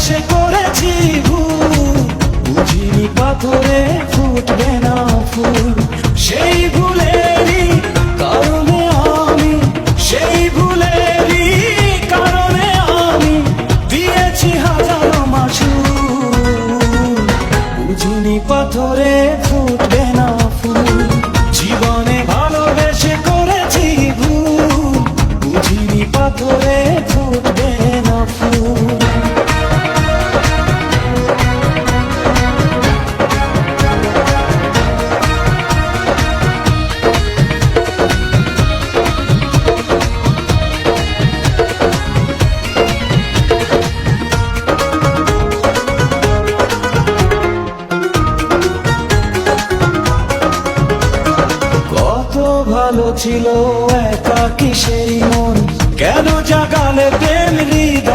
ভালোবেসে করেছি ভুল, বুঝিনি পাথরে ফুটবে না ফুল। সেই ভুলেরই কারণে আমি, সেই ভুলেরই কারণে আমি দিয়েছি হাজারো মাসুল। বুঝিনি পাথরে ফুটবে না ফুল, জীবনে ভালোবেসে করেছি ভুল, বুঝিনি পাথরে ফুটবে না ফুল। ভালো ছিল একাকী সেই মন, কেন জাগালে প্রেম হৃদয়।